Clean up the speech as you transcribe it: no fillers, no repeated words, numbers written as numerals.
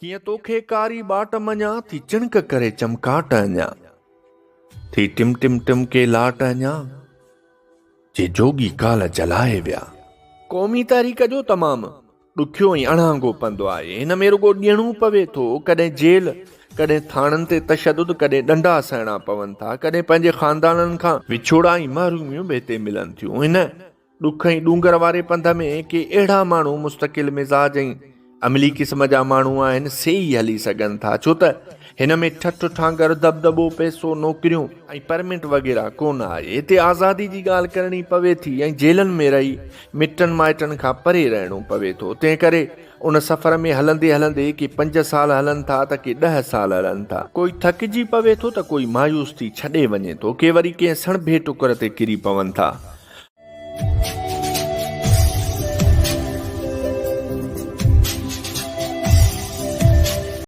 किए तोखे कारी बाट मञा थी चिणक करे चमकाट अञा थी टिम टिम टिम के लाट अञा जे जोगी काल जलाए विया। क़ौमी तहरीक जो तमामु ॾुखियो ऐं अणांगो पंधु आहे। हिन में रुॻो ॾियणो पवे थो, कॾहिं जेल, कॾहिं थाणनि ते तशदुद, कॾहिं ॾंडा सहणा पवनि था, कॾहिं पंहिंजे ख़ानदाननि खां विछोड़ा ऐं महरूमियूं ॿिए ते मिलनि थियूं। हिन ॾुख ऐं ॾूंगर वारे पंध में के अहिड़ा माण्हू मुस्तक़िल मिज़ाज ऐं अमली क़िस्म जा माण्हू आहिनि से ई हली सघनि था, छो त हिन में ठठ ठांगर दबदबो पैसो नौकरियूं ऐं परमिट वग़ैरह कोन आहे। हिते आज़ादी जी ॻाल्हि करणी पवे थी ऐं जेलनि में रही मिटनि माइटनि खां परे रहणो पवे थो। तंहिं करे उन सफ़र में हलंदे हलंदे के 5 साल हलनि था त के 10 साल हलनि था। कोई थकिजी पवे थो त कोई मायूस थी छॾे वञे थो, के वरी कंहिं सणभे टुकर ते किरी पवनि था।